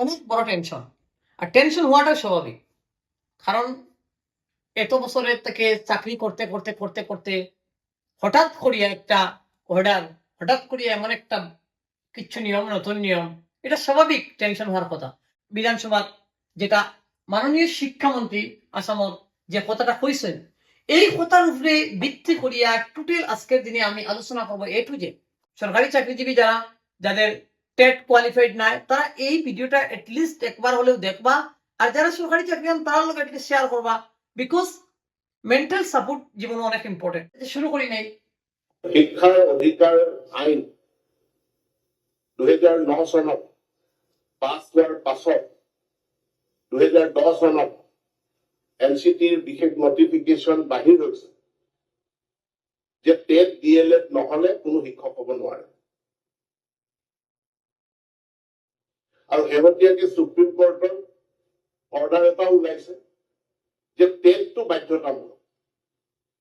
অনেক বড় টেনশন। আর টেনশন হওয়াটা স্বাভাবিক। কারণ এত বছরের থেকে চাকরি করতে করতে করতে করতে হঠাৎ করিয়া একটা অর্ডার, হঠাৎ করিয়া এমন একটা কিছু নিয়ম, নতুন নিয়ম, এটা স্বাভাবিক টেনশন হওয়ার কথা। বিধানসভার যেটা মাননীয় শিক্ষামন্ত্রী আসামর যে কথাটা কইছেন, এই কথার উপরে ভিত্তি করিয়া টোটাল আজকের দিনে আমি আলোচনা করবো এ টু জেড। সরকারি চাকরিজীবী যারা, যাদের টেট কোয়ালিফাইড নাই, তারা এই ভিডিওটা এটলিস্ট একবার হলেও দেখবা। আর যারা সরকারি চাকরি হন তারা লোক এটা শেয়ার করবা, বিকজ মেন্টাল সাপোর্ট জীবনে অনেক ইম্পর্টেন্ট। শুরু করি নাই। শিক্ষাৰ অধিকাৰ আইন 2009 চনত পাছ হোৱাৰ পাছত 2010 চনত এনচিটিৰ বিশেষ নটিফিকেশ্যন বাহিৰ হৈছে যে টেট DLED নহলে কোনো শিক্ষক হ'ব নোৱাৰে। আৰু শেহতীয়াকৈ সুপ্ৰিম কোৰ্টৰ অৰ্ডাৰ এটা ওলাইছে যে টেটটো বাধ্যতামূলক।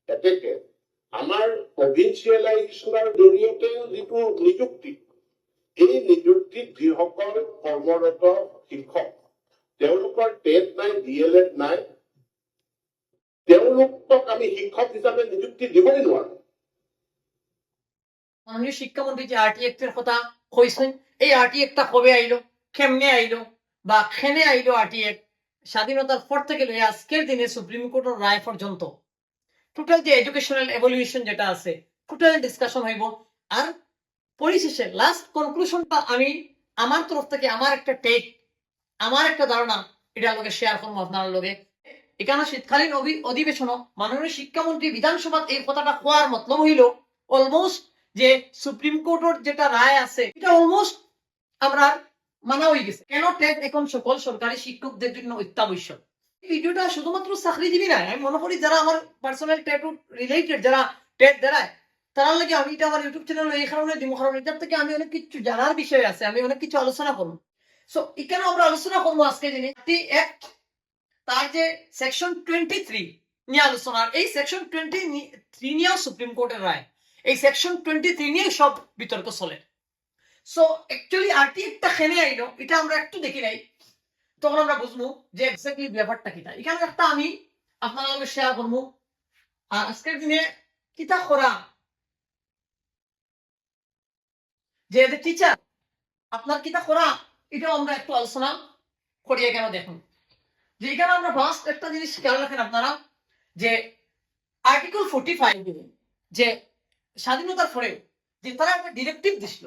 এতেকে আমাৰ প্ৰভিন্সিয়েলাইজেশ্যনৰ জৰিয়তেও যিটো নিযুক্তি, এই নিযুক্তিত যিসকল কৰ্মৰত শিক্ষক তেওঁলোকৰ টেট নাই, DLED নাই, তেওঁলোকক আমি শিক্ষক হিচাপে নিযুক্তি দিবই নোৱাৰো। মাননীয় শিক্ষামন্ত্রী যে RT Act-এর কথা কইছেন, এই RT Act-টা কবে আইলো, কেমনে আইলো বা খেনে আইলো RT Act, স্বাধীনতার পর থেকে লইয়া আজকের দিনে সুপ্রিম কোর্টের রায় পর্যন্ত টোটাল যে এডুকেশনাল এভলিউশন যেটা আছে, টোটাল ডিসকাশন হইব। আর পরিশেষে লাস্ট কনক্লুশনটা আমি আমার তরফ থেকে আমার একটা টেক, আমার একটা ধারণা এটার লগে শেয়ার করবো আপনার লগে। এখানে শীতকালীন অধিবেশন মাননীয় শিক্ষামন্ত্রী বিধানসভাত এই কথাটা কোয়ার মতলব হইল অলমোস্ট যে সুপ্রিম কোর্টের যেটা রায় আছে এটা অলমোস্ট আমরা মানা হয়ে গেছে। কেন টেট এখন সকল সরকারি শিক্ষকদের জন্য অত্যাবশ্যক। ভিডিওটা শুধুমাত্র চাকরিজীবী নাই, আমি মনে করি যারা আমার পার্সোনাল টেট রিলেটেড, যারা টেট দেয়, তারা লাগে আমি এটা আমার ইউটিউব চ্যানেল এই কারণে দিব, কারণ এটার থেকে আমি অনেক কিছু জানার বিষয় আছে, আমি অনেক কিছু আলোচনা করবো। সো এখানে আমরা আলোচনা করবো আজকে যিনি অ্যাক্ট, তার যে সেকশন 23 নিয়ে আলোচনা, এই সেকশন 23 নিয়েও সুপ্রিম কোর্টের রায়, এই সেকশন 23 নিয়ে সব বিতর্ক চলে। সো অ্যাকচুয়ালি RT Act-টা খেনে আইলো, এটা আমরা একটু দেখি নাই, তখন আমরা বুঝবো যে এক্স্যাক্টলি ব্যাপারটা কিটা। এখানে একটা আমি আপনার লগে শেয়ার করবো। আর আজকের দিনে কিতা করা যে টিচার আপনার কিতা করা, এটাও আমরা একটু আলোচনা করিয়া কেন দেখুন। যে এখানে আমরা ফার্স্ট একটা জিনিস খেয়াল রাখেন আপনারা, যে আর্টিকেল 45 যে স্বাধীনতার পরে যে তারা একটা ডিরেক্টিভ দিছিল,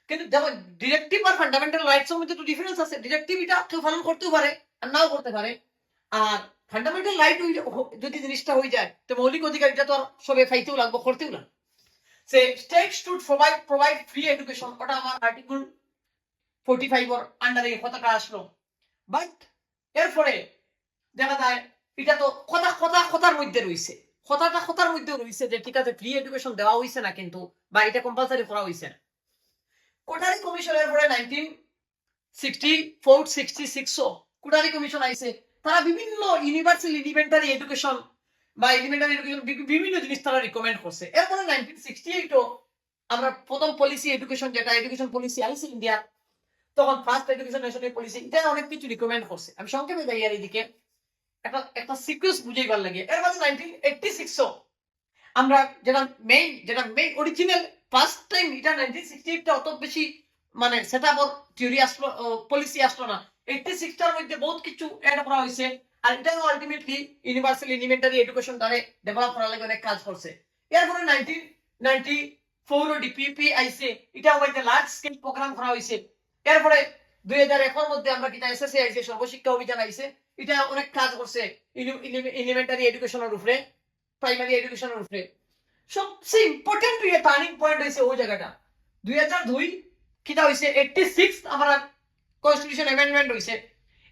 কিন্তু দেখো ডিরেক্টিভ আর ফান্ডামেন্টাল রাইটস এর মধ্যে তো ডিফারেন্স আছে। ডিরেক্টিভ এটা কেউ পালন করতেও পারে আর নাও করতে পারে, আর ফান্ডামেন্টাল রাইট যদি জিনিসটা হয়ে যায় তো মৌলিক অধিকার এটা তো আর সবে পাইতেও লাগবে, করতেও লাগবে। সে state should provide free education, ওটা আমার আর্টিকেল 45 এর আন্ডারে কথাটা আসলো। বাট এরপরে দেখা যায় এটা তো কথার মধ্যে রয়েছে, কথার মধ্যে রয়েছে যে ঠিক আছে ফ্রি এডুকেশন দেওয়া হয়েছে না, কিন্তু বা এটা কম্পালসারি করা হয়েছে না। কোটারি কমিশনের পরে 1964-66 কোটারি কমিশন আইছে, তারা বিভিন্ন ইউনিভার্সাল এলিমেন্টারি এডুকেশন বা এলিমেন্টারি এডুকেশন বিভিন্ন জিনিস তারা রিকমেন্ড করছে। এরপরে 1968 আমরা প্রথম পলিসি এডুকেশন, যেটা এডুকেশন পলিসি আইছে ইন্ডিয়া, তখন ফার্স্ট এডুকেশন ন্যাশনাল পলিসি, এটা অনেক কিছু রিকমেন্ড করছে। আমি সংক্ষেপে যাই আর এইদিকে একটা সিকুয়েন্স বুঝাইবার লাগে। এর মধ্যে 1986 আমরা যেটা মেইন অরিজিনাল ফার্স্ট টাইম, এটা 1968 অত বেশি মানে সেটআপ থিওরি আসলো, পলিসি আসলো না। 86 টার মধ্যে বহুত কিছু এড করা হয়েছে, আর এটাও আলটিমেটলি ইউনিভার্সাল এলিমেন্টারি এডুকেশন দ্বারা ডেভেলপ করার লাগে অনেক কাজ করছে। এরপরে 1994 ডিপিপি আইছে, এটা মধ্যে লার্জ স্কেল প্রোগ্রাম করা হয়েছে। এরপরে 2001 এর মধ্যে আমরা কিটা এসএসসি আইছে, সর্বশিক্ষা অভিযান আইছে, এটা অনেক কাজ করছে এলিমেন্টারি এডুকেশনের উপরে, প্রাইমারি এডুকেশনের উপরে। সবচেয়ে ইম্পর্টেন্ট টার্নিং পয়েন্ট হয়েছে ওই জায়গাটা 2002 কিটা হয়েছে 86 আমরা কনস্টিটিউশন অ্যামেন্ডমেন্ট হয়েছে।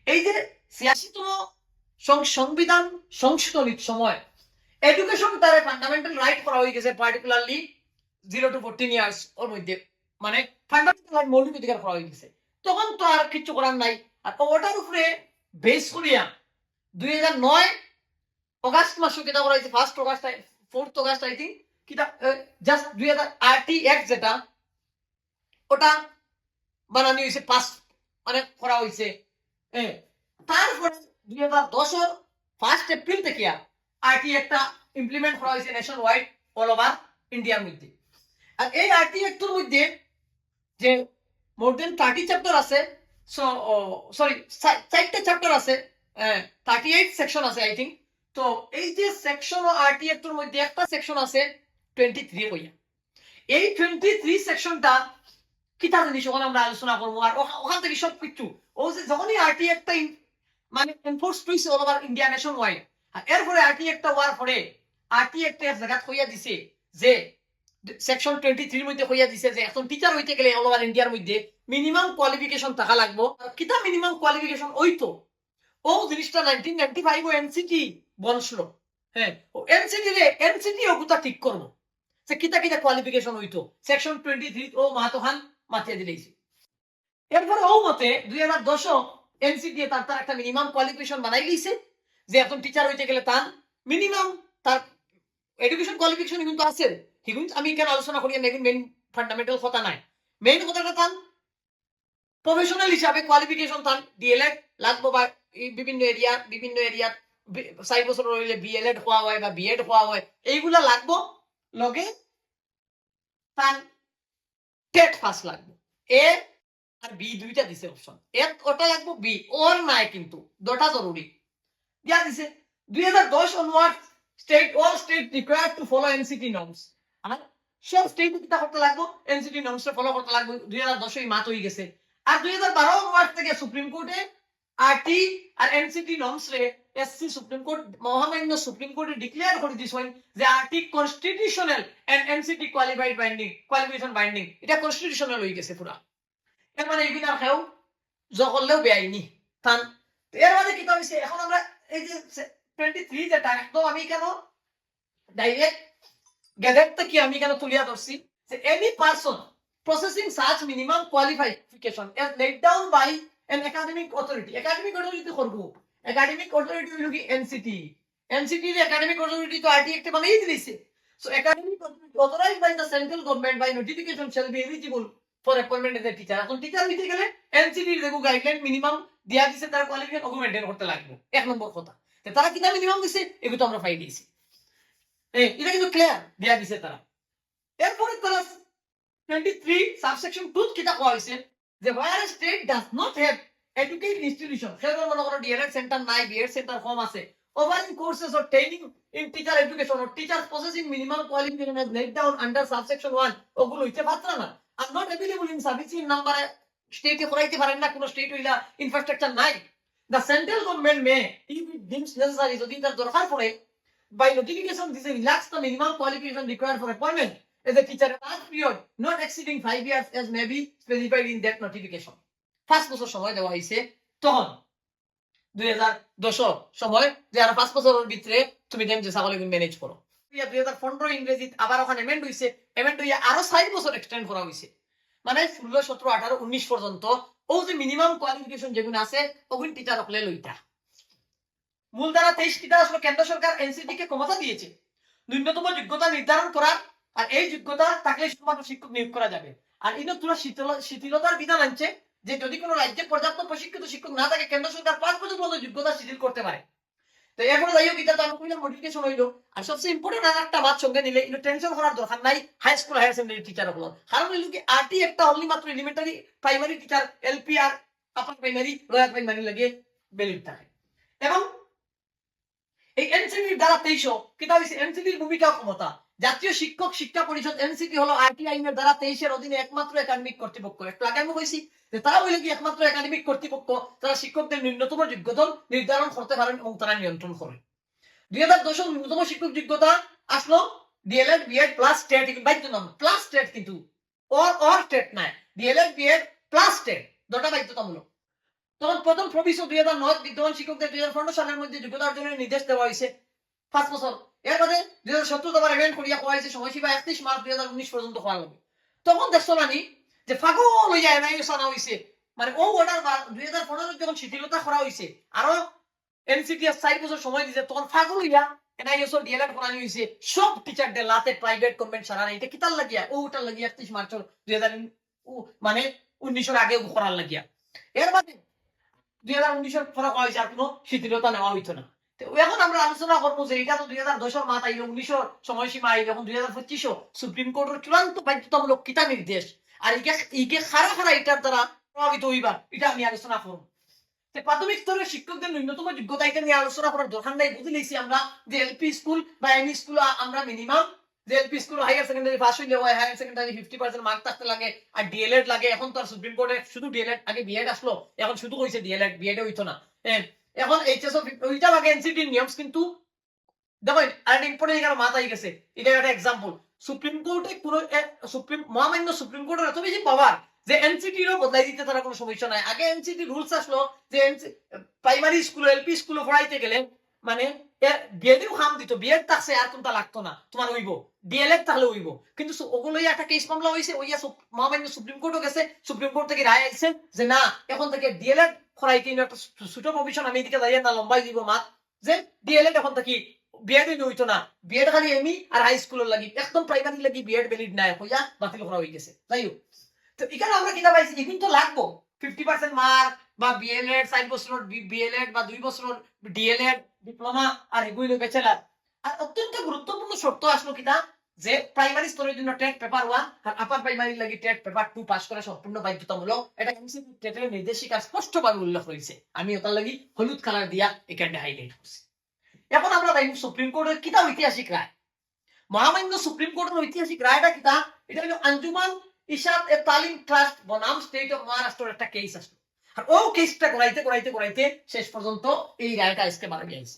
এই যে 86তম সংবিধান সংশোধনীর সময় এডুকেশন তার ফান্ডামেন্টাল রাইট করা হয়ে গেছে, পার্টিকুলারলি 0 to 14 ইয়ার্স ওর মধ্যে, মানে ফান্ডামেন্টাল রাইট মৌলিক অধিকার করা হয়ে গেছে। তখন তো আর কিছু করার নাই। আর ওটার উপরে বেস করিয়া 2009 অগাস্ট মাসে কিটা করা হয়েছে, 4th অগাস্ট আই থিঙ্ক, কিটা জাস্ট 2000 RT Act যেটা ওটা বানানো হয়েছে, পাস অনেক করা হয়েছে তারপরে 2010 1 এপ্রিল থেকে আরটি একটা ইমপ্লিমেন্ট করা হয়েছে নেশন ওয়াইড অল ওভার ইন্ডিয়ার মধ্যে। আর এই আরটি একটার মধ্যে যে মোর দেন 30 চ্যাপ্টার আছে, সরি 4টা চ্যাপ্টার আছে, 38 সেকশন আছে আই থিঙ্ক। তো এই যে সেকশন ও আরটি একটার মধ্যে একটা সেকশন আছে 23 কইয়া। এই 23 সেকশনটা কিতা জিনিস ওখানে আমরা আলোচনা করবো, আর ওখান থেকে সব কিছু ও যে যখনই আরটি একটা মানে এনফোর্স হইছে all over India nationwide, আর এরপরে আরটি একটা ওয়ার পরে আরটি একটা জায়গা কইয়া দিছে যে সেকশন 23 এর মধ্যে কইয়া দিছে যে এখন টিচার হইতে গেলে অল ওভার ইন্ডিয়ার মধ্যে মিনিমাম কোয়ালিফিকেশন থাকা লাগবো। কিতা মিনিমাম কোয়ালিফিকেশন ওইতো ও জিনিসটা 1995 ও এনসিটি বলছিল। হ্যাঁ, ও এনসিটি ওগুতা ঠিক করবো যে কিতা কিতা কোয়ালিফিকেশন হইতো সেকশন 23 ও মাতোখান মাতিয়ে দিলেইছে। এরপরে ও মতে 2010 এনসিটি তার একটা মিনিমাম কোয়ালিফিকেশন বানাই লইছে যে এখন টিচার হইতে গেলে তার মিনিমাম তার এডুকেশন কোয়ালিফিকেশন কিন্তু আছে, কিন্তু আমি কেন আলোচনা করি না, মেইন ফান্ডামেন্টাল কথা নাই। মেইন কথাটা তার প্রফেশনাল হিসাবে কোয়ালিফিকেশন তার ডিএলএড লাগবো, বা বিভিন্ন এরিয়া 4 বছর রইলে বিএলএড হওয়া হয় বা বিএড হওয়া হয়, এইগুলা লাগবো। লগে তার টেট পাস লাগবে, এ আর বি দুইটা দিছে অপশন, ওটা লাগবো বি ওর নাই, কিন্তু দুটা জরুরি দিয়া দিছে। 2010 onward all state required to follow NCT norms, আর সব স্টেট কিটা করতে লাগবো এনসিটি নর্মস ফলো করতে লাগবে। 2010 এই মাত হয়ে গেছে। আর 2012 অনওয়ার্ড থেকে সুপ্রিম কোর্টে আরটি আর এনসিটি নর্মস রে এসসি সুপ্রিম কোর্ট মহামান্য সুপ্রিম কোর্টে ডিক্লেয়ার করে দিছেন যে RTE constitutional and NCTE qualification binding, এটা কনস্টিটিউশনাল হয়ে গেছে পুরা। এর মানে এইগুলা কেউ জগলেও বেআইনি তান। এর মানে কি হইছে, এখন আমরা এই যে 23 যেটা একদম আমি কেন ডাইরেক্ট গ্যাজেটটা কি আমি কেন তুলিয়া ধরছি যে any person possessing such minimum qualification as laid down by an academic authority করবো। একাডেমিক অথরিটি হলো কি এনসিটি, এনসিটি এর একাডেমিক অথরিটি তো আরটি একটা বানাই দিয়েছে। So academic authority authorized by the central government by notification shall be eligible for appointment as a teacher। এখন teacher হইতে গেলে এনসিটি এর দেখো গাইডলাইন মিনিমাম দিয়া দিছে, তার কোয়ালিফিকেশন ওকে মেইনটেইন করতে লাগবে। এক নম্বর কথা, তারা কিনা মিনিমাম দিছে এগুলো তো আমরা পাই দিয়েছি, এটা কিন্তু ক্লিয়ার দিয়া দিছে তারা। এরপরে তারা 23 সাবসেকশন 2 কিটা কোয়া হইছে যে where a state does not have education institution, সেটা মনে করো ডিএলএড সেন্টার নাই, বিএড সেন্টার কম আছে, offering courses or training in teacher education or teachers possessing minimum qualification as laid down under subsection 1, ওগুলো হইতে পারতো না, আর not available in sufficient number, স্টেটে করাইতে পারেন না, কোন স্টেট হইলা ইনফ্রাস্ট্রাকচার নাই। The central government may, if it deems necessary, যদি তার দরকার পড়ে, by notification this relax the minimum qualification required for appointment as a teacher at that period not exceeding 5 years as may be specified in that notification। 5 বছর সময় দেওয়া হয়েছে তখন 2010 সময় যে আর 5 বছরের ভিতরে তুমি দেন যে সকলে ম্যানেজ করো। 2015 ইংরেজি আবার ওখানে এমেন্ড হইছে, এমেন্ড হইয়া আরো 4 বছর এক্সটেন্ড করা হইছে, মানে 16 17 18 19 পর্যন্ত ও যে মিনিমাম কোয়ালিফিকেশন যেগুলো আছে ওগুলো টিচার হলে লইতা। মূল ধারা 23 কিটা আসলে কেন্দ্র সরকার এনসিটি কে ক্ষমতা দিয়েছে ন্যূনতম যোগ্যতা নির্ধারণ করার, আর এই যোগ্যতা থাকলে শুধুমাত্র শিক্ষক নিয়োগ করা যাবে। আর ইনো তোরা শিথিলতার বিধান আনছে যে যদি কোনো রাজ্যে পর্যাপ্ত প্রশিক্ষিত শিক্ষক না থাকে কেন্দ্র সরকার 5 বছর পর্যন্ত যোগ্যতা শিথিল করতে পারে। তো এরপরে যাই হোক, এটা তো আমি কইলাম মোটিভেশন হইলো। আর সবচেয়ে ইম্পর্টেন্ট আর একটা বাত সঙ্গে নিলে ইনো টেনশন করার দরকার নাই high school higher secondary teacher হলো, কারণ হইলো কি আরটি একটা অনলি মাত্র এলিমেন্টারি প্রাইমারি টিচার এলপি আর আপার প্রাইমারি লোয়ার প্রাইমারি লাগে ভ্যালিড থাকে। এবং এই এনসিটির দ্বারা 23 কিতা হইছে এনসিটির ভূমিকা ক্ষমতা, জাতীয় শিক্ষক শিক্ষা পরিষদ এনসিটি হলো আরটি আইনের দ্বারা 23 এর অধীনে একমাত্র একাডেমিক কর্তৃপক্ষ। একটু আগে আমি কইছি যে তারা হইলো কি একমাত্র একাডেমিক কর্তৃপক্ষ, তারা শিক্ষকদের ন্যূনতম যোগ্যতা নির্ধারণ করতে পারেন এবং তারা নিয়ন্ত্রণ করেন। 2010 ন্যূনতম শিক্ষক যোগ্যতা আসলো ডিএলএড বিএড প্লাস টেট, বাধ্যতামূলক প্লাস টেট, কিন্তু অর টেট নাই, ডিএলএড বিএড প্লাস টেট দুটো বাধ্যতামূলক। তখন প্রথম প্রবিশ 2009 বিদ্যমান শিক্ষকদের 2015 সালের মধ্যে যোগ্যতা অর্জনের নির্দেশ দেওয়া হয়েছে 5 বছর। এর মধ্যে 2017 আবার এমেন্ড করিয়া কোয়া হয়েছে সময়সীমা 31 মার্চ 2019 পর্যন্ত হওয়া লাগবে। তখন দেখছো নানি যে ফাগল হইয়া এনআইএস আনা হয়েছে, মানে ও অর্ডার 2015 যখন শিথিলতা করা হয়েছে আরো এনসিটি 4 বছর সময় দিয়েছে, তখন ফাগল হইয়া এনআইএস ও ডিএলএড করানি হয়েছে সব টিচারদের লাতে প্রাইভেট কনভেন্ট সারা এটা কিতার লাগিয়া ওটার লাগিয়া 31 মার্চ 2000 মানে 19 এর আগে করার লাগিয়া। এর বাদে 2019 পরে কয় আর কোনো শিথিলতা নেওয়া হইতো না। তো এখন আমরা আলোচনা করবো যে এটা তো 2010 মাত আইলো, 19 সময়সীমা আইলো, এখন 2025 সুপ্রিম কোর্টের চূড়ান্ত বাধ্যতামূলক কিতা নির্দেশ আর ইকে খারা খারা এটার দ্বারা প্রভাবিত হইবার এটা আমি আলোচনা করবো। প্রাথমিক স্তরের শিক্ষকদের ন্যূনতম যোগ্যতা এটা নিয়ে আলোচনা করার দরকার নাই, বুঝে নিয়েছি আমরা যে এলপি স্কুল বা এমই স্কুল আমরা মিনিমাম যে LP school higher secondary pass হইলে হয় হায়ার সেকেন্ডারি 50% মার্ক থাকতে লাগে আর ডিএলএড লাগে। এখন তো আর সুপ্রিম কোর্টে শুধু ডিএলএড, আগে বিএড আসলো, এখন শুধু কইছে ডিএলএড, বিএড হইতো না। এখন এইচএস ওইটা লাগে এনসিটি নিয়ম। কিন্তু দেখো আর ইম্পর্টেন্ট এখানে মাথায় গেছে, এটা একটা এক্সাম্পল। সুপ্রিম কোর্টে কোন মহামান্য সুপ্রিম কোর্টের এত বেশি পাওয়ার যে এনসিটি রও বদলাই দিতে তারা কোনো সমস্যা নাই। আগে এনসিটি রুলস আসলো যে প্রাইমারি স্কুল এলপি স্কুলে পড়াইতে গেলে মানে বিএডেও খাম দিত, বিএড থাকছে আর কোনটা লাগতো না, তোমার হইব ডিএলএড তাহলে হইব। কিন্তু ওগুলোই একটা কেস মামলা হয়েছে, ওইয়া মহামান্য সুপ্রিম কোর্টও গেছে, সুপ্রিম কোর্ট থেকে রায় আইছে যে না এখন থেকে ডিএলএড পড়াইতে একটা ছোট প্রভিশন আমি এদিকে দাঁড়িয়ে না লম্বাই দিব মাত যে ডিএলএড এখন থেকে বিএড হইতো না, বিএড খালি এমই আর হাই স্কুলের লাগি, একদম প্রাইমারি লাগি বিএড ভ্যালিড নাই হইয়া বাতিল করা হয়ে গেছে। যাই হোক, তো এখানে আমরা কিতা পাইছি এখন তো লাগবো 50% মার্ক বা বিএলএড 4 বছরের বিএলএড বা 2 বছরের ডিএলএড ডিপ্লোমা আর এগুলো ব্যাচেলার। আর অত্যন্ত গুরুত্বপূর্ণ শর্ত আসলো কিতা যে প্রাইমারি স্তরের জন্য টেট পেপার 1 আর আপার প্রাইমারি লাগি টেট পেপার 2 পাস করা সম্পূর্ণ বাধ্যতামূলক। এটা এমসিকিউ টেটের নির্দেশিকা স্পষ্টভাবে উল্লেখ করেছে, আমি ওটার লাগি হলুদ কালার দিয়া এখানে হাইলাইট করছি। এখন আমরা দেখব সুপ্রিম কোর্টের কিতা ঐতিহাসিক রায়। মহামান্য সুপ্রিম কোর্টের ঐতিহাসিক রায়টা কিতা, এটা হলো আঞ্জুমান ইশাত এ তালিম ট্রাস্ট বনাম স্টেট অফ মহারাষ্ট্রের একটা কেস আসলো। আর ও কেসটা করাইতে শেষ পর্যন্ত এই রায়টা আজকে বাড়ি গেছে।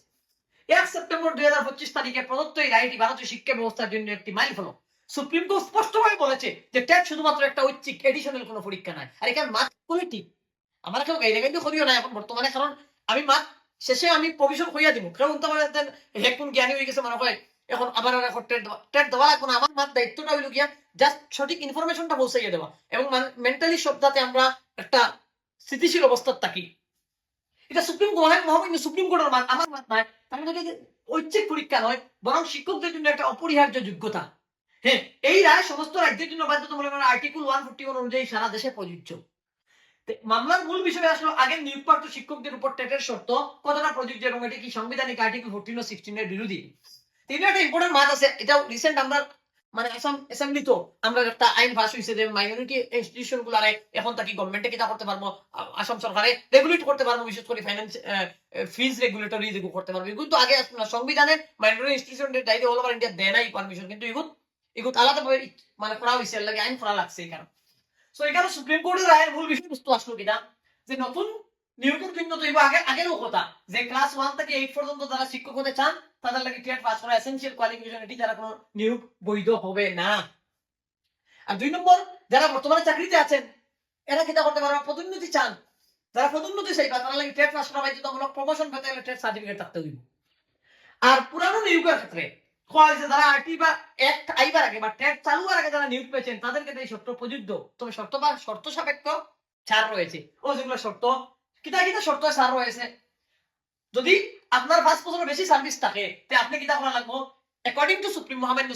1 সেপ্টেম্বর 2025 তারিখে প্রদত্ত এই রায়টি ভারতীয় শিক্ষা ব্যবস্থার জন্য একটি মাইলফলক। সুপ্রিম কোর্ট স্পষ্টভাবে বলেছে যে টেট শুধুমাত্র একটা ঐচ্ছিক এডিশনাল কোনো পরীক্ষা নয়। আর এখানে মাত্র পলিটিক আমার কেউ গাইলে কিন্তু করিও না এখন বর্তমানে, কারণ আমি মাত শেষে আমি প্রভিশন হইয়া দিব, কারণ তোমার হেকুন জ্ঞানী হয়ে গেছে মনে হয় এখন আবার টেট দেওয়া লাগবে না। আমার মাত দায়িত্বটা হইল গিয়া জাস্ট সঠিক ইনফরমেশনটা পৌঁছাইয়া দেওয়া এবং মেন্টালি সবটাতে আমরা একটা স্থিতিশীল অবস্থার থাকি। এটা মহামান্য সুপ্রিম কোর্টের মাত, আমার মাত নয়। তার মানে ঐচ্ছিক পরীক্ষা নয়, বরং শিক্ষকদের জন্য একটা অপরিহার্য যোগ্যতা। হ্যাঁ, এই রায় সমস্ত রাজ্যের জন্য বাধ্যতামূলক, আর্টিকেল 141 অনুযায়ী সারা দেশে প্রযোজ্য। মামলার মূল বিষয় আসলো আগে নিয়োগপ্রাপ্ত শিক্ষকদের উপর টেটের শর্ত কতটা প্রযোজ্য এবং এটি কি সাংবিধানিক আর্টিকেল 14 ও 16 এর বিরোধী। তিনটা একটা ইম্পর্টেন্ট মাত আছে, এটা রিসেন্ট আমরা মানে আসাম অ্যাসেম্বলি তো আমরা একটা আইন পাস হইছে যে মাইনরিটি ইনস্টিটিউশন গুলারে এখন থেকে গভর্নমেন্টে কিটা করতে পারবো, আসাম সরকারে রেগুলেট করতে পারবো, বিশেষ করে ফাইন্যান্স ফিজ রেগুলেটরি যেগুলো করতে পারবো। এগুলো তো আগে আসলো না, সংবিধানে মাইনরিটি ইনস্টিটিউশনের দায়িত্ব অল ওভার ইন্ডিয়া দেয় নাই পারমিশন, কিন্তু এগুলো আলাদাভাবে মানে করা হয়েছে, এর লাগে আইন করা লাগছে এখানে। সো এখানে সুপ্রিম কোর্টের রায়ের মূল বিষয়বস্তু আসলো কিনা যে নতুন নিয়োগের জন্য তো আগেরও কথা যে ক্লাস 1 থেকে 8 পর্যন্ত যারা শিক্ষক হতে চান তাদের লাগে টেট পাস করা এসেনশিয়াল কোয়ালিফিকেশন, এটি যারা কোনো নিয়োগ বৈধ হবে না। আর 2 নম্বর, যারা বর্তমানে চাকরিতে আছেন এরা কিটা করতে পারবে, পদোন্নতি চান, যারা পদোন্নতি চাইবা তারা লাগে টেট পাস করা বাধ্যতামূলক, প্রমোশন পেতে হলে টেট সার্টিফিকেট থাকতে হইব। আর পুরানো নিয়োগের ক্ষেত্রে যারা আরটি বা অ্যাক্ট আইবার আগে বা টেট চালু হওয়ার আগে যারা নিয়োগ পেয়েছেন তাদের ক্ষেত্রে এই শর্ত প্রযোজ্য, তবে শর্ত সাপেক্ষ ছাড় রয়েছে। ও যেগুলো শর্ত কিতা শর্ত ছাড় রয়েছে, যদি আপনার 5 বছরের বেশি সার্ভিস থাকে তে আপনি কিতা করা লাগবে, অ্যাকর্ডিং টু মহামান্য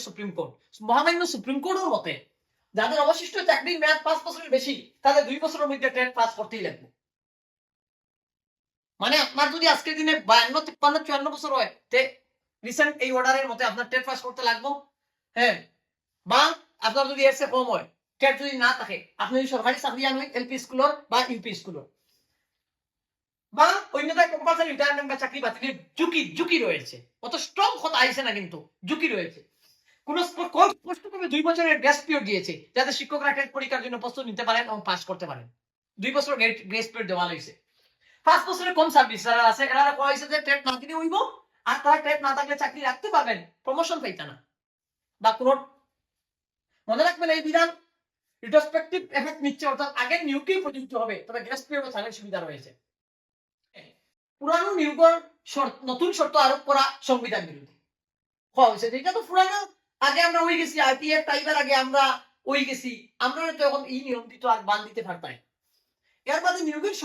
সুপ্রিম কোর্টের মতে যাদের অবশিষ্ট চাকরির মেয়াদ 5 বছরের বেশি তাদের 2 বছরের মধ্যে টেট পাস করতেই লাগবে। মানে আপনার যদি আজকের দিনে 52, 53, 54 বছর হয় তে রিসেন্ট এই অর্ডারের মতে আপনার টেট পাস করতে লাগবে। হ্যাঁ, বা আপনার যদি এর চেয়ে কম হয়, টেট যদি না থাকে, আপনি যদি সরকারি চাকরি আনেন এলপি স্কুলের বা ইউপি স্কুলের বা অন্যথায় কম্পালসারি রিটায়ারমেন্ট বা চাকরি বাতিলের ঝুঁকি রয়েছে। অত স্ট্রং কথা আইছে না, কিন্তু ঝুঁকি রয়েছে। কোন স্পষ্টভাবে 2 বছরের গ্রেস পিরিয়ড দিয়েছে যাতে শিক্ষকরা টেট পরীক্ষার জন্য প্রস্তুত নিতে পারেন এবং পাস করতে পারেন। 2 বছর গ্রেস পিরিয়ড দেওয়া হয়েছে। 5 বছরের কম সার্ভিস যারা আছে এরা কোয়া হয়েছে যে টেট না দিলে হইব, আর তারা টেট না থাকলে চাকরি রাখতে পারবেন, প্রমোশন পাইতা না বা কোন। মনে রাখবেন এই বিধান রিট্রোস্পেক্টিভ এফেক্ট নিচ্ছে, অর্থাৎ আগের নিয়োগকেই প্রযোজ্য হবে, তবে গ্রেস পিরিয়ড ছাড়ের সুবিধা রয়েছে। পুরানো নিয়োগের নতুন শর্ত আরোপ করা সংবিধান বিরোধী হয়েছে, এটা তো পুরানো আগে আমরা হয়ে গেছি, আইপিএফ টাইবার আগে আমরা হয়ে গেছি, আমরা তো এখন এই নিয়ম দিত আর বান দিতে পারতাম। এর বাদে নিয়োগের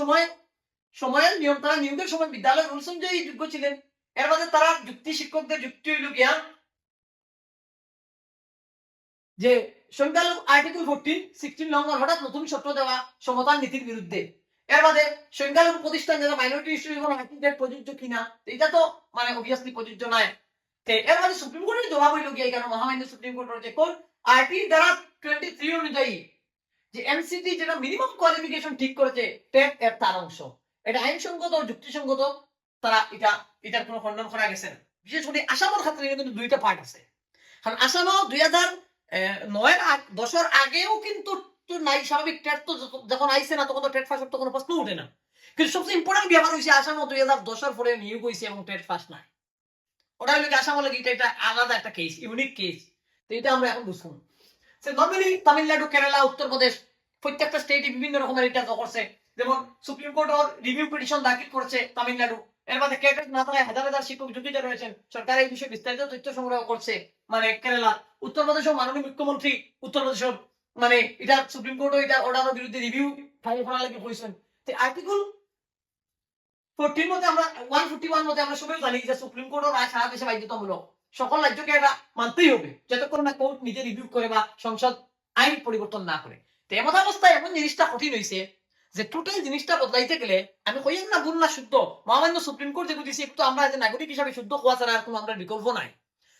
সময়ের নিয়ম, তারা নিয়োগের সময় বিদ্যালয় রুলস অনুযায়ী যোগ্য ছিলেন। এর বাদে তারা শিক্ষকদের যুক্তি হইল গিয়া যে সংখ্যালঘু আর্টিকেল 14, 16 লঙ্ঘন, হঠাৎ নতুন শর্ত দেওয়া সমতার নীতির বিরুদ্ধে। এর বাদে সংখ্যালঘু প্রতিষ্ঠান যারা মাইনরিটি স্টুডেন্ট প্রযোজ্য কিনা এটা তো মানে অবভিয়াসলি প্রযোজ্য নয়। এর বাদে সুপ্রিম কোর্টের জবাব হইল গিয়ে কেন মহামান্য সুপ্রিম কোর্ট রয়েছে কোন আরটি দ্বারা 23 অনুযায়ী যে এমসিটি যেটা মিনিমাম কোয়ালিফিকেশন ঠিক করেছে টেট এর তার অংশ, এটা আইনসঙ্গত ও যুক্তিসঙ্গত, তারা এটার কোনো খণ্ডন করা গেছে না। বিশেষ করে আসামের ক্ষেত্রে কিন্তু দুইটা পার্ট আছে, কারণ আসামও 2009-10 আগেও কিন্তু নাই, স্বাভাবিক টেট তো যখন আইছে না তখন তো টেট ফাঁস তো কোনো প্রশ্ন উঠে না। কিন্তু সবচেয়ে ইম্পর্টেন্ট ব্যাপার হয়েছে আসামও 2010 পরে নিয়োগ হয়েছে এবং টেট ফাঁস নাই। ওটা হলো আসাম হলে এটা আলাদা একটা কেস, ইউনিক কেস। তো এটা আমরা এখন বুঝুন। নর্মালি তামিলনাড়ু, কেরালা, উত্তরপ্রদেশ প্রত্যেকটা স্টেটে বিভিন্ন রকমের এটা করছে। যেমন সুপ্রিম কোর্ট রিভিউ পিটিশন দাখিল করেছে তামিলনাড়ু। এর মধ্যে ক্যাডেট না থাকায় হাজার হাজার শিক্ষক ঝুঁকিতে রয়েছেন, সরকার এই বিষয়ে বিস্তারিত তথ্য সংগ্রহ করছে মানে কেরালা। উত্তরপ্রদেশেও মাননীয় মুখ্যমন্ত্রী উত্তরপ্রদেশের মানে এটা সুপ্রিম কোর্টও এটা অর্ডারের বিরুদ্ধে রিভিউ ফাইল করা লাগে কইছেন। তো আর্টিকেল 14 মতে আমরা 141 মতে আমরা সবাই জানি যে সুপ্রিম কোর্টের রায় সারা দেশে বাধ্যতামূলক, সকল রাজ্যকে এটা মানতেই হবে যতক্ষণ না কোর্ট নিজে রিভিউ করে বা সংসদ আইন পরিবর্তন না করে। তো এমন অবস্থায় এমন জিনিসটা কঠিন হয়েছে যে টোটাল জিনিসটা বদলাইতে গেলে আমি কইম না ভুল না শুদ্ধ, মহামান্য সুপ্রিম কোর্ট যেগুলো দিয়েছে একটু আমরা যে নাগরিক হিসাবে শুদ্ধ হওয়া ছাড়া আর কোনো আমরা বিকল্প নাই।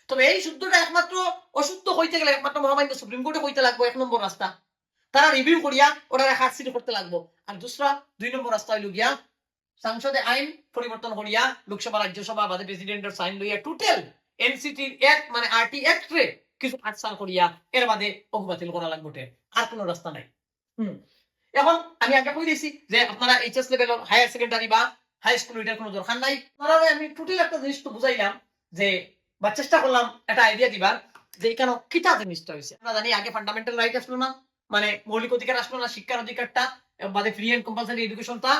তবে এই শুদ্ধটা একমাত্র অশুদ্ধ হইতে গেলে একমাত্র মহামান্য সুপ্রিম কোর্টে হইতে লাগবে, 1 নম্বর রাস্তা। তারা রিভিউ করিয়া ওটারে হাতছিড়ি করতে লাগবো। আর দুসরা 2 নম্বর রাস্তা হইল গিয়া সংসদে আইন পরিবর্তন করিয়া লোকসভা রাজ্যসভা বাদে প্রেসিডেন্টের সাইন লইয়া টোটাল এনসিটি অ্যাক্ট মানে আরটি অ্যাক্ট রে কিছু আটসাল করিয়া এর বাদে অবাতিল করা লাগবে, আর কোনো রাস্তা নাই। এখন আমি আগে কই দিয়েছি যে আপনারা এইচএস লেভেল হায়ার সেকেন্ডারি বা হাই স্কুল এটার কোনো দরকার নাই। আপনারা আমি টোটাল একটা জিনিস তো বুঝাইলাম যে বা চেষ্টা করলাম একটা আইডিয়া দিবার যে কেন কিটা জিনিসটা হয়েছে। আমরা জানি আগে ফান্ডামেন্টাল রাইট আসলো না, মানে মৌলিক অধিকার আসলো না, শিক্ষার অধিকারটা বাদে ফ্রি এন্ড কম্পালসারি এডুকেশনটা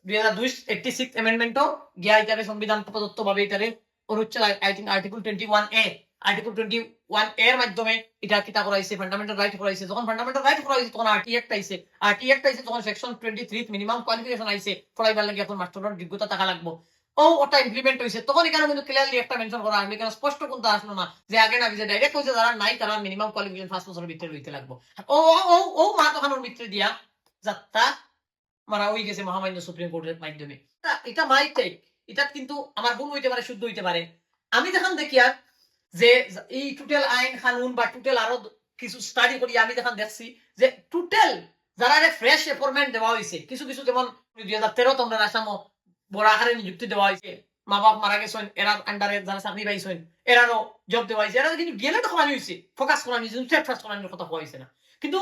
2086 অ্যামেন্ডমেন্টও গিয়া এটারে সংবিধান প্রদত্ত ভাবে এটারে অনুচ্ছেদ I think article 21A article 21 এর মাধ্যমে এটা কিতা করা হইছে, ফান্ডামেন্টাল রাইট করা হইছে। যখন ফান্ডামেন্টাল রাইট করা হইছে তখন আরটি অ্যাক্ট আইছে, আরটি অ্যাক্ট আইছে তখন সেকশন 23 মিনিমাম কোয়ালিফিকেশন আইছে, পড়াইবার লাগি এখন মাস্টারের যোগ্যতা টাকা লাগবে। ওটা ইমপ্লিমেন্ট হইছে তখন এখানে কিন্তু ক্লিয়ারলি একটা মেনশন করা হয়নি, কারণ স্পষ্ট কোনটা আসলো না যে আগে না যে ডাইরেক্ট হইছে যারা নাই তারা মিনিমাম কোয়ালিফিকেশন 5 বছরের ভিতরে হইতে লাগবে। ও মা তখনের ভিতরে দিয়া যাত্রা মারা হয়ে গেছে মহামান্য সুপ্রিম কোর্টের মাধ্যমে। এটা মাই টেক, এটা কিন্তু আমার ভুল হইতে পারে, শুদ্ধ হইতে পারে। আমি যখন দেখি আর যে এই টোটাল আইন কানুন বা টোটাল আরো কিছু স্টাডি করি আমি যখন দেখছি যে টোটাল যারা ফ্রেশ অ্যাপয়েন্টমেন্ট দেওয়া হয়েছে, কিছু কিছু যেমন 2013 তোমরা আসামও বড় আকারে নিযুক্তি দেওয়া হয়েছে, মা বাপ মারা গেছেন এরা আন্ডারে যারা চাকরি পাইছেন এরারও জব দেওয়া হয়েছে, এরা কিন্তু গেলে তো করানো হয়েছে, ফোকাস করানো হয়েছে, টেট ফার্স্ট করানোর কথা হয়েছে না। কিন্তু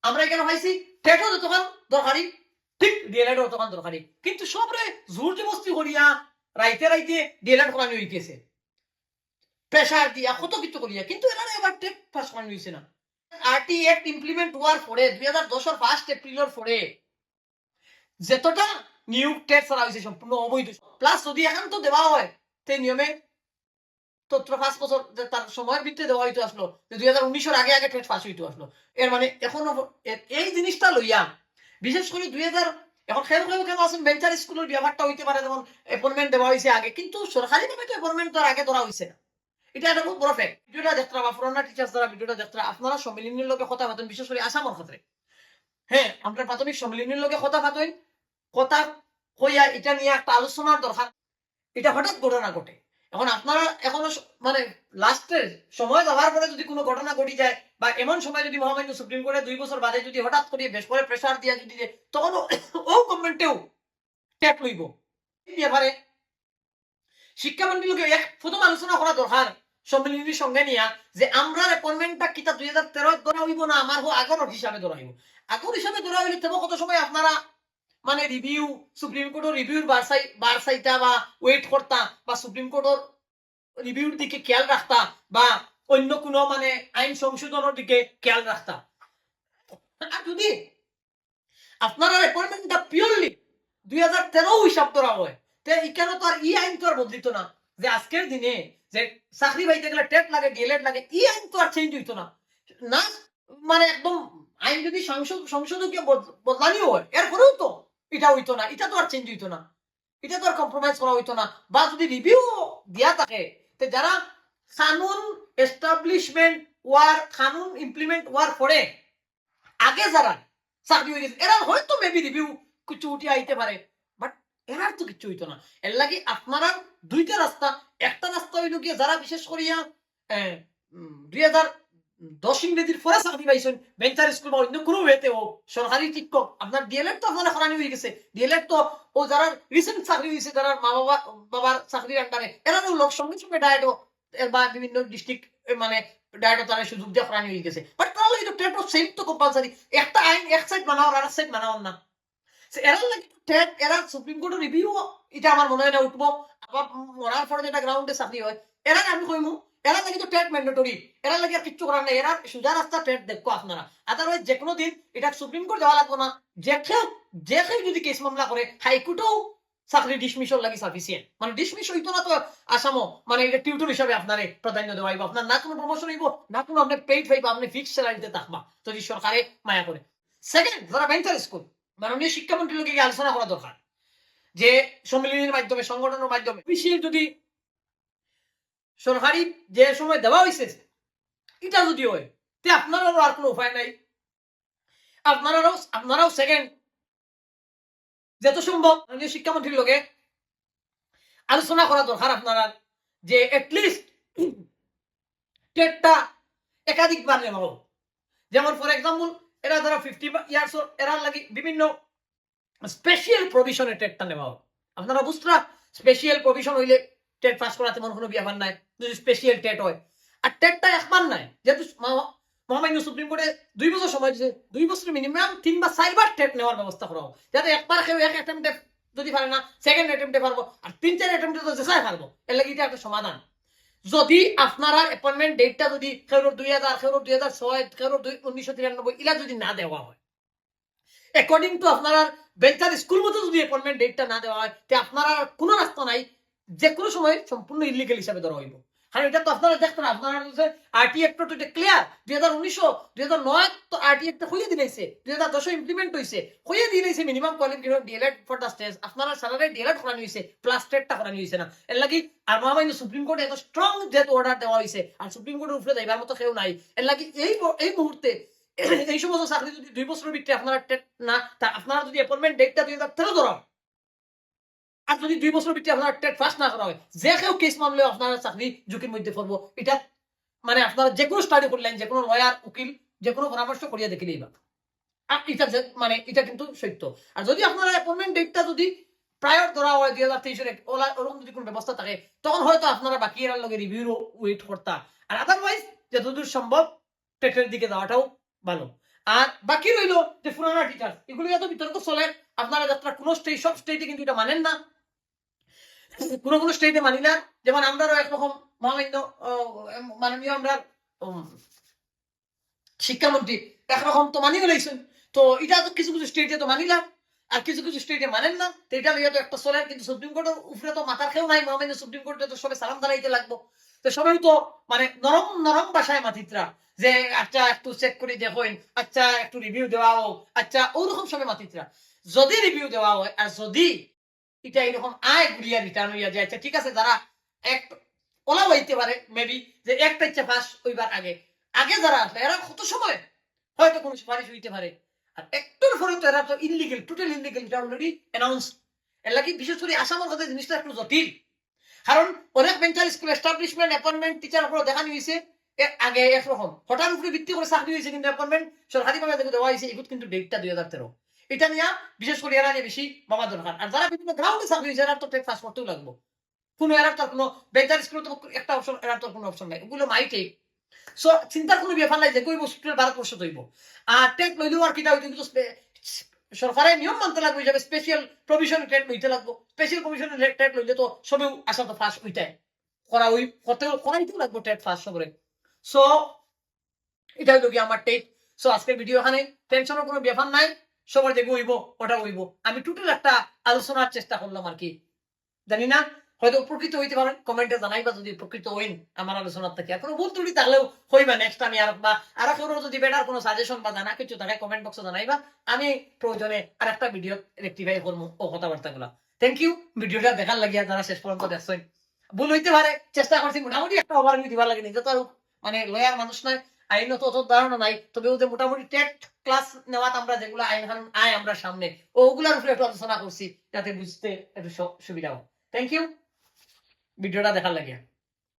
আমরা এখানে পাইছি টেটও যতক্ষণ দরকারি ঠিক ডিএলএডও তখন দরকারি, কিন্তু সবরে জোর জবস্তি করিয়া রাইতে রাইতে ডিএলএড করানো হইতেছে, প্রেসার দিয়া কত কিছু করিয়া, কিন্তু এরা এবার টেট পাস করানো হইছে না। আরটি অ্যাক্ট ইমপ্লিমেন্ট হওয়ার পরে 2010 এর 1 এপ্রিলের পরে যতটা নিউ টেট করা হয়েছে সম্পূর্ণ অবৈধ। প্লাস যদি এখন তো দেওয়া হয় সেই নিয়মে তত্র 5 বছর তার সময়ের ভিত্তিতে দেওয়া হইতো আসলো, 2019 এর আগে আগে টেট পাস হইতো আসলো। এর মানে এখনো এই জিনিসটা লইয়া বিশেষ করে 2000 এখন খেয়াল কেন আছেন ভেঞ্চার স্কুলের ব্যাপারটা হইতে পারে, যেমন অ্যাপয়েন্টমেন্ট দেওয়া হয়েছে আগে, কিন্তু সরকারি ভাবে তো অ্যাপয়েন্টমেন্ট তো আগে ধরা হয়েছে না। এটা একটা খুব বড় ফ্যাক্ট। ভিডিওটা দেখতে বা পুরোনো টিচার্স যারা ভিডিওটা দেখতে আপনারা সম্মিলনীর লোকে কথা পাতেন, বিশেষ করে আসামের ক্ষেত্রে। হ্যাঁ, আমরা প্রাথমিক সম্মিলনীর লোকে কথা পাতেন, কথা হইয়া এটা নিয়ে একটা আলোচনার দরকার। এটা হঠাৎ ঘটনা ঘটে। এখন আপনারা এখনো মানে লাস্টের সময় যাওয়ার পরে যদি কোনো ঘটনা ঘটি যায় বা এমন সময় যদি মহামান্য সুপ্রিম কোর্টে 2 বছর বাদে যদি হঠাৎ করে বেশ করে প্রেসার দিয়া যদি তখন ও গভর্নমেন্টেও ট্যাক লইব। এই ব্যাপারে শিক্ষামন্ত্রীকে এক প্রথম আলোচনা করা দরকার সম্মিলনীর সঙ্গে নিয়া যে আমরা অ্যাপয়েন্টমেন্টটা কিতা 2013 ধরা হইব না আমার আগর হিসাবে ধরা হইব। আগর হিসাবে ধরা হইলে তবে কত সময় আপনারা মানে রিভিউ সুপ্রিম কোর্টের রিভিউর বারসাইটা বা ওয়েট করতা বা সুপ্রিম কোর্টের রিভিউর দিকে খেয়াল রাখতা বা অন্য কোনো মানে আইন সংশোধনের দিকে খেয়াল রাখতা। আর যদি আপনারা অ্যাপয়েন্টমেন্টটা পিওরলি 2013 হিসাব ধরা হয় তে এখানে তো আর ই আইন তো আর বদলিত না যে আজকের দিনে যে চাকরি পাইতে গেলে টেট লাগে ডিএলএড লাগে, ই আইন তো আর চেঞ্জ হইতো না না, মানে একদম আইন যদি সংশোধকীয় বদলানিও হয় এরপরেও তো এটা হইতো না, এটা তো আর চেঞ্জ হইতো না, এটা তো আর কম্প্রোমাইজ করা হইতো না। বা যদি রিভিউ দিয়া থাকে তে যারা কানুন এস্টাবলিশমেন্ট ওয়ার কানুন ইমপ্লিমেন্ট ওয়ার পরে আগে যারা চাকরি হয়ে গেছে এরা হয়তো মেবি রিভিউ কিছু উঠে আইতে পারে, বাট এরার তো কিছু হইতো না। এর লাগি আপনারা দুইটা রাস্তা, একটা রাস্তা হইল গিয়ে যারা বিশেষ করিয়া 2010 ইংরেজির পরে চাকরি পাইছেন ভেঞ্চার স্কুল বা অন্য কোনো ওয়েতে হোক, সরকারি শিক্ষক, আপনার ডিএলএড তো আপনার খরানি হয়ে গেছে, ডিএলএড তো ও যারা রিসেন্ট চাকরি হয়েছে, যারা মা বাবার চাকরির আন্ডারে, এরাও লোক সঙ্গে সঙ্গে ডায়েটও বা বিভিন্ন ডিস্ট্রিক্ট মানে ডায়েটও তারা সুযোগ দিয়ে খরানি হয়ে গেছে। বাট তাহলে কিন্তু টেটও সেম তো কম্পালসারি, একটা আইন এক সাইড বানাও আর এক সাইড বানাও না। এরা লাগে টেট, এরা সুপ্রিম কোর্টের রিভিউ, এটা আমার মনে হয় না উঠবো, আবার মরার পরে যেটা গ্রাউন্ডে চাকরি হয়, এরা আমি কইমু এরা লাগি তো টেট ম্যান্ডেটরি, এরা লাগি আর কিচ্ছু করার নাই, এরা সোজা রাস্তা টেট দেখবো আপনারা। আদারওয়াইজ যে কোনো দিন এটা সুপ্রিম কোর্ট যাওয়া লাগবো না, যে কেউ যদি কেস মামলা করে হাইকোর্টেও চাকরি ডিসমিশন লাগি সাফিসিয়েন্ট, মানে ডিসমিস হইতো না তো আসামও, মানে এটা টিউটর হিসাবে আপনারে প্রাধান্য দেওয়া হইব, আপনার না কোনো প্রমোশন হইব, না কোনো আপনি পেইড হইব, আপনি ফিক্সড স্যালারিতে থাকবা যদি সরকারে মায়া করে। সেকেন্ড, যারা ভেঞ্চার স্কুল, মাননীয় শিক্ষামন্ত্রীর লোকে আলোচনা করা দরকার যে সম্মিলনীর মাধ্যমে, সংগঠনের মাধ্যমে বিশেষ যদি সরকারি যে সময় দেওয়া হয়েছে এটা যদি হয়, তে আপনারাও আর কোনো উপায় নাই, আপনারাও সেকেন্ড যত সম্ভব মাননীয় শিক্ষামন্ত্রীর লোকে আলোচনা করা দরকার আপনারা, যে এটলিস্ট টেটটা একাধিকবার নেওয়া হোক। যেমন ফর এক্সাম্পল এরা যারা 50 ইয়ার্স এরা লাগি বিভিন্ন স্পেশাল প্রভিশনে টেটটা নেওয়া হোক। আপনারা বুঝরা স্পেশাল প্রভিশন হইলে টেট পাস করা তেমন কোনো ব্যাপার নাই, যদি স্পেশাল টেট হয়। আর টেটটা একবার নাই, যেহেতু মহামান্য সুপ্রিম কোর্টে 2 বছর সময় দিয়েছে, 2 বছর মিনিমাম 3 বা 4 বার টেট নেওয়ার ব্যবস্থা করা হোক, যাতে একবার কেউ এক অ্যাটেম্পটে যদি পারে না সেকেন্ড অ্যাটেম্পটে পারবো, আর 3-4 অ্যাটেম্পটে তো চেষ্টায় পারবো। এর লাগি এটা একটা সমাধান। যদি আপনারা অ্যাপয়েন্টমেন্ট ডেটটা যদি কেউর 2000, কেউর 2006, কেউর 1993 ইলা যদি না দেওয়া হয়, অ্যাকর্ডিং টু আপনারা ভেঞ্চার স্কুল মতো যদি অ্যাপয়েন্টমেন্ট ডেটটা না দেওয়া হয়, তে আপনারা কোনো রাস্তা নাই, যে কোনো সময় সম্পূর্ণ ইলিগেল হিসাবে ধরা হইব। কারণ এটা তো আপনারা দেখতেন, আপনারা আরটি অ্যাক্ট তো এটা ক্লিয়ার, 2019 2009 তো আরটি অ্যাক্ট হইয়ে দিয়েছে, 2010 ইমপ্লিমেন্ট হইছে, হইয়ে দিয়েছে minimum qualification DElEd for the stage, আপনারা স্যালারি ডিএলএড করানো হইছে, প্লাস টেটটা করানো হইছে না। এর লাগি আর মহামান্য সুপ্রিম কোর্টে এত স্ট্রং যেহেতু অর্ডার দেওয়া হইছে, আর সুপ্রিম কোর্টের উপরে যাইবার মতো কেউ নাই। এর লাগি এই মুহূর্তে এই সমস্ত চাকরি যদি 2 বছরের ভিতরে আপনারা টেট না, তা আপনারা যদি অ্যাপয়েন্টমেন্ট ডেটটা 2013 ধরা, আর যদি 2 বছরের ভিতরে আপনারা টেট পাস না করা হয়, যে কেউ কেস মামলে আপনারা চাকরি ঝুঁকির মধ্যে পড়বো। এটা মানে আপনারা যে কোনো স্টাডি করলেন, যে কোনো লয়ার, উকিল, যে কোনো পরামর্শ করিয়া দেখিলেই বা, আর এটা মানে এটা কিন্তু সত্য। আর যদি আপনারা অ্যাপয়েন্টমেন্ট ডেটটা যদি প্রায়র ধরা হয় 2023 ওরকম যদি কোনো ব্যবস্থা থাকে, তখন হয়তো আপনারা বাকি এর লগে রিভিউ ওয়েট করতা। আর আদারওয়াইজ যতদূর সম্ভব টেটের দিকে যাওয়াটাও ভালো। আর বাকি রইলো যে পুরানা টিচার, এগুলো এত বিতর্ক চলে, আপনারা যাত্রা কোনো স্টেট, সব স্টেটে কিন্তু এটা মানেন না, কোনো স্টেটে মানি না। যেমন আমরাও একরকম মহামান্য মাননীয় আমরা শিক্ষামন্ত্রী একরকম তো মানি রয়েছেন, তো এটা তো কিছু কিছু স্টেটে তো মানিলাম, আর কিছু কিছু স্টেটে মানেন না, তো এটা লইয়া তো একটা চলে। কিন্তু সুপ্রিম কোর্টের উপরে তো মাথার খেও নাই, মহামান্য সুপ্রিম কোর্টে তো সবাই সালাম দাঁড়াইতে লাগবো, তো সবাই তো মানে নরম নরম ভাষায় মাতিত্রা, যে আচ্ছা একটু চেক করে দেখেন, আচ্ছা একটু রিভিউ দেওয়া হোক, আচ্ছা ওরকম সবাই মাতিত্রা। যদি রিভিউ দেওয়া হয় আর যদি এটা এরকম আয় ঘুরিয়া রিটার্ন হইয়া যায়, আচ্ছা ঠিক আছে, যারা এক ওলা হইতে পারে মেবি যে একটা ইচ্ছা পাস ওইবার আগে আগে যারা আসলে এরা কত সময় হয়তো কোনো সুপারিশ হইতে পারে, আর একটুর পরে তো এরা তো ইনলিগেল, টোটাল ইনলিগেল, এটা অলরেডি অ্যানাউন্স। এর লাগি বিশেষ করে আসামের কথা জিনিসটা একটু জটিল, কারণ অনেক venture school establishment appointment teacher উপরে দেখানো হয়েছে আগে একরকম, হঠাৎ উপরে ভিত্তি করে চাকরি হয়েছে, কিন্তু অ্যাপয়েন্টমেন্ট সরকারিভাবে দেওয়া হয়েছে এগুলো কিন্তু ডেটটা 2013। এটা নিয়ে বিশেষ করে এরা নিয়ে বেশি ভাবা দরকার। আর যারা বিভিন্ন গ্রাউন্ডে চাকরি হয়েছে এরা তো টেট পাস করতেও লাগবো, কোনো এরার তার কোনো ভেঞ্চার স্কুলে তো একটা অপশন, এরার তো কোনো অপশন নাই, ওগুলো মাইটে। সো চিন্তার কোনো ব্যাপার নাই যে কই বস্তুটা ভারতবর্ষ তৈব। আর টেট লইলেও আর কিটা হইতে কিন্তু সরকারের নিয়ম মানতে লাগবে, হিসাবে স্পেশাল প্রভিশন টেট লইতে লাগবো, স্পেশাল প্রভিশন টেট লইলে তো সবেও আসা তো ফার্স্ট ওইটাই করা, ওই করাইতেও লাগবো টেট ফার্স্ট সবরে। সো এটা হইল কি আমার টেট। সো আজকের ভিডিও এখানে, টেনশনের কোনো ব্যাপার নাই, সবার যে হইব ওটা হইব। আমি টোটাল একটা আলোচনার চেষ্টা করলাম আর কি, জানি না হয়তো উপকৃত হইতে পারেন, কমেন্টে জানাইবা যদি উপকৃত হইন আমার আলোচনার থেকে। কোনো ভুল ত্রুটি থাকলেও হইবা, নেক্সট আমি আর বা আর কেউ যদি বেটার কোনো সাজেশন বা জানা কিছু থাকে কমেন্ট বক্সে জানাইবা, আমি প্রয়োজনে আর একটা ভিডিও রেকটিফাই করবো ও কথাবার্তা গুলা। থ্যাংক ইউ ভিডিওটা দেখার লাগিয়া, যারা শেষ পর্যন্ত দেখছেন। ভুল হইতে পারে, চেষ্টা করছি মোটামুটি একটা ওভারভিউ দিবার লাগে, নিজে তো আর মানে লয়ার মানুষ নয়, আইনত অত ধারণা নাই, তবে ওদের মোটামুটি টেট ক্লাস নেওয়াত আমরা যেগুলো আইন কানুন আয় আমরা সামনে ওগুলার উপরে একটু আলোচনা করছি যাতে বুঝতে একটু সুবিধা হয়। থ্যাংক ইউ ভিডিওটা দেখার লাগিয়া।